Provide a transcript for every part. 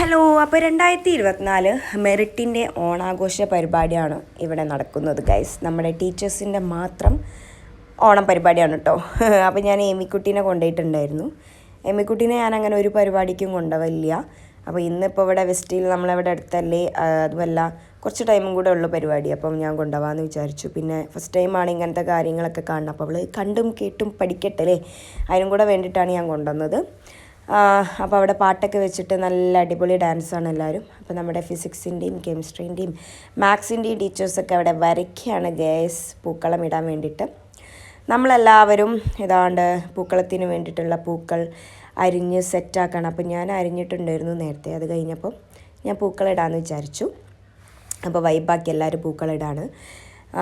Hello, അപ്പോൾ 2024 മെറിറ്റിൻ്റെ ഓണാഘോഷ പരിപാടിയാണ് ഇവിടെ നടക്കുന്നത് ഗൈസ്. നമ്മുടെ ടീച്ചേഴ്സിൻ്റെ മാത്രം ഓണം പരിപാടിയാണ് കേട്ടോ. അപ്പോൾ ഞാൻ എമിക്കുട്ടീനെ കൊണ്ടുപോയിട്ടുണ്ടായിരുന്നു. എമിക്കുട്ടീനെ ഞാൻ അങ്ങനെ ഒരു പരിപാടിക്കും കൊണ്ടുപോവില്ല. അപ്പോൾ ഇന്നിപ്പോൾ ഇവിടെ വെസ്റ്റിൽ നമ്മളവിടെ അടുത്തല്ലേ, അതുമല്ല കുറച്ച് ടൈമും കൂടെ ഉള്ള പരിപാടി. അപ്പം ഞാൻ കൊണ്ടുപോകാമെന്ന് വിചാരിച്ചു. പിന്നെ ഫസ്റ്റ് ടൈമാണ് ഇങ്ങനത്തെ കാര്യങ്ങളൊക്കെ കാണുന്നത്. അപ്പോൾ അവൾ കണ്ടും കേട്ടും പഠിക്കട്ടെ അല്ലേ, അതിനും കൂടെ വേണ്ടിയിട്ടാണ് ഞാൻ കൊണ്ടുവന്നത്. അപ്പോൾ അവിടെ പാട്ടൊക്കെ വെച്ചിട്ട് നല്ല അടിപൊളി ഡാൻസാണ് എല്ലാവരും. അപ്പോൾ നമ്മുടെ ഫിസിക്സിൻ്റെയും കെമിസ്ട്രീൻ്റെയും മാത്സിൻ്റെയും ടീച്ചേഴ്സൊക്കെ അവിടെ വരയ്ക്കുകയാണ് ഗേസ്, പൂക്കളം ഇടാൻ വേണ്ടിയിട്ട്. നമ്മളെല്ലാവരും ഏതാണ്ട് പൂക്കളത്തിന് വേണ്ടിയിട്ടുള്ള പൂക്കൾ അരിഞ്ഞ് സെറ്റാക്കണം. അപ്പോൾ ഞാൻ അരിഞ്ഞിട്ടുണ്ടായിരുന്നു നേരത്തെ. അത് കഴിഞ്ഞപ്പം ഞാൻ പൂക്കളിടാമെന്ന് വിചാരിച്ചു. അപ്പോൾ വൈബാക്കി എല്ലാവരും പൂക്കളിടാണ്.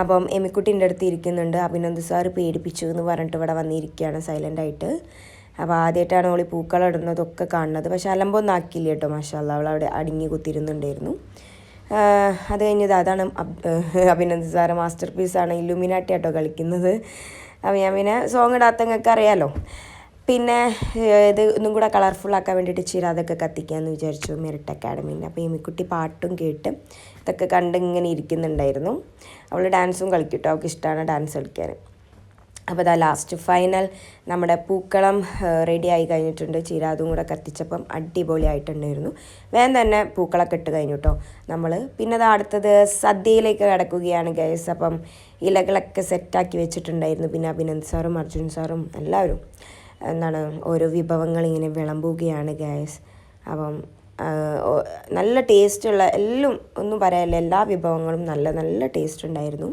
അപ്പം എമിക്കുട്ടീൻ്റെ അടുത്ത് ഇരിക്കുന്നുണ്ട്. അഭിനന്ദ് സാറ് പേടിപ്പിച്ചു എന്ന് പറഞ്ഞിട്ട് ഇവിടെ വന്നിരിക്കുകയാണ് സൈലൻ്റായിട്ട്. അപ്പോൾ ആദ്യമായിട്ടാണ് അവൾ പൂക്കളം ഇടുന്നതൊക്കെ കാണുന്നത്. പക്ഷെ അലമ്പൊന്നും ആക്കിയില്ല കേട്ടോ, മാഷാല്ലാ. അവൾ അവിടെ അടങ്ങി കുത്തിരുന്നുണ്ടായിരുന്നു. അത് കഴിഞ്ഞത് അതാണ് അഭിനന്ദ് സാറ് മാസ്റ്റർ പീസാണ്, ഇല്ലുമിനാട്ടി ആട്ടോ കളിക്കുന്നത്. അപ്പോൾ ഞാൻ പിന്നെ സോങ് ഇടാത്തങ്ങൾക്ക് അറിയാമല്ലോ. പിന്നെ ഇത് ഒന്നും കൂടെ കളർഫുള്ളാക്കാൻ വേണ്ടിയിട്ട് ചിരാതൊക്കെ കത്തിക്കാമെന്ന് വിചാരിച്ചു മെറിറ്റ് അക്കാഡമീൻ്റെ. അപ്പോൾ എമിക്കുട്ടി പാട്ടും കേട്ട് ഇതൊക്കെ കണ്ട് ഇങ്ങനെ ഇരിക്കുന്നുണ്ടായിരുന്നു. അവൾ ഡാൻസും കളിക്കും കേട്ടോ, അവൾക്ക് ഇഷ്ടമാണ് ഡാൻസ് കളിക്കാൻ. അപ്പോൾ ഇതാ ലാസ്റ്റ് ഫൈനൽ നമ്മുടെ പൂക്കളം റെഡി ആയി കഴിഞ്ഞിട്ടുണ്ട്. ചിരാതും കൂടെ കത്തിച്ചപ്പം അടിപൊളിയായിട്ടുണ്ടായിരുന്നു. വേഗം തന്നെ പൂക്കളൊക്കെ ഇട്ട് കഴിഞ്ഞു കേട്ടോ നമ്മൾ. പിന്നെ അത് അടുത്തത് സദ്യയിലേക്ക് കിടക്കുകയാണ് ഗൈസ്. അപ്പം ഇലകളൊക്കെ സെറ്റാക്കി വെച്ചിട്ടുണ്ടായിരുന്നു. പിന്നെ അഭിനന്ദ് സാറും അർജുൻ സാറും എല്ലാവരും ഓരോ വിഭവങ്ങൾ ഇങ്ങനെ വിളമ്പുകയാണ് ഗൈസ്. അപ്പം നല്ല ടേസ്റ്റുള്ള എല്ലാം ഒന്നും പറയാനില്ല, എല്ലാ വിഭവങ്ങളും നല്ല നല്ല ടേസ്റ്റ് ഉണ്ടായിരുന്നു.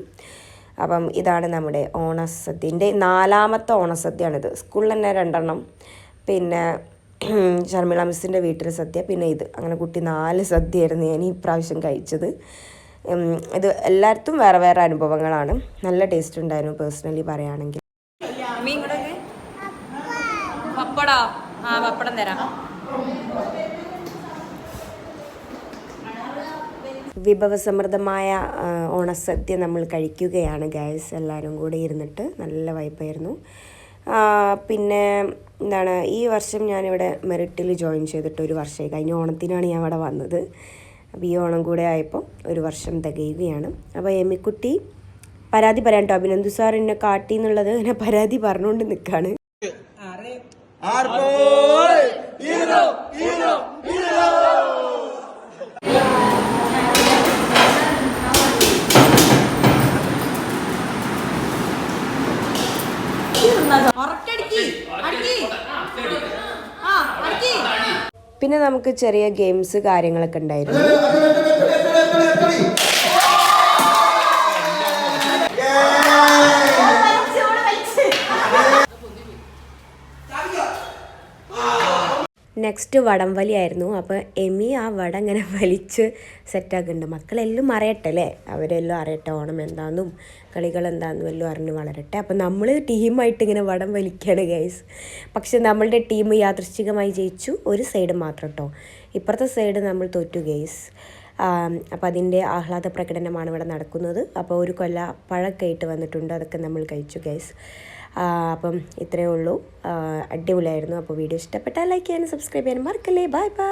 അപ്പം ഇതാണ് നമ്മുടെ ഓണസദ്യൻ്റെ 4ാമത്തെ ഓണസദ്യയാണിത്. സ്കൂളിൽ തന്നെ 2 പിന്നെ ഷർമിള മിസ്സിൻ്റെ വീട്ടിൽ സദ്യ, പിന്നെ ഇത്, അങ്ങനെ കുട്ടി 4 സദ്യയായിരുന്നു ഞാൻ ഈ പ്രാവശ്യം കഴിച്ചത്. ഇത് എല്ലായിടത്തും വേറെ വേറെ അനുഭവങ്ങളാണ്. നല്ല ടേസ്റ്റ് ഉണ്ടായിരുന്നു പേഴ്സണലി പറയുകയാണെങ്കിൽ. പപ്പടം തരാം. വിഭവസമൃദ്ധമായ ഓണസദ്യ നമ്മൾ കഴിക്കുകയാണ് ഗൈസ്. എല്ലാവരും കൂടെ ഇരുന്നിട്ട് നല്ല വൈബായിരുന്നു. പിന്നെ ഈ വർഷം ഞാനിവിടെ മെറിറ്റിൽ ജോയിൻ ചെയ്തിട്ട് 1 വർഷമായി. കഴിഞ്ഞ ഓണത്തിനാണ് ഞാൻ ഇവിടെ വന്നത്. അപ്പോൾ ഈ ഓണം കൂടെ ആയപ്പോൾ 1 വർഷം തികയുകയാണ്. അപ്പോൾ എമിക്കുട്ടി പരാതി പറയാൻ കേട്ടോ, അഭിനന്ദ് സാർ എന്നെ കാട്ടി എന്നുള്ളത് എന്നെ പരാതി പറഞ്ഞുകൊണ്ട് നിൽക്കുകയാണ്. പിന്നെ നമുക്ക് ചെറിയ ഗെയിംസ് കാര്യങ്ങളൊക്കെ ഉണ്ടായിരുന്നു. നെക്സ്റ്റ് വടംവലി ആയിരുന്നു. അപ്പോൾ എമി ആ വടം ഇങ്ങനെ വലിച്ച് സെറ്റാക്കുന്നുണ്ട്. മക്കളെല്ലാം അറിയട്ടെ അല്ലേ, അവരെല്ലാം അറിയട്ടെ ഓണം എന്താണെന്നും കളികൾ എന്താണെന്നും എല്ലാം അറിഞ്ഞ് വളരട്ടെ. അപ്പോൾ നമ്മൾ ടീമായിട്ട് ഇങ്ങനെ വടം വലിക്കുകയാണ് ഗൈസ്. പക്ഷെ നമ്മളുടെ ടീം യാദൃശ്ചികമായി ജയിച്ചു, ഒരു സൈഡ് മാത്രം കേട്ടോ. ഇപ്പുറത്തെ സൈഡ് നമ്മൾ തോറ്റു ഗൈസ്. അപ്പോൾ അതിൻ്റെ ആഹ്ലാദ പ്രകടനമാണ് ഇവിടെ നടക്കുന്നത്. അപ്പോൾ 1 കൊല്ല പഴമൊക്കെ ആയിട്ട് വന്നിട്ടുണ്ട്, അതൊക്കെ നമ്മൾ കഴിച്ചു ഗൈസ്. അപ്പം ഇത്രയേ ഉള്ളൂ. അടിപൊളിയായിരുന്നു. അപ്പോൾ വീഡിയോ ഇഷ്ടപ്പെട്ടാൽ ലൈക്ക് ചെയ്യാനും സബ്സ്ക്രൈബ് ചെയ്യാനും മറക്കല്ലേ. Bye bye.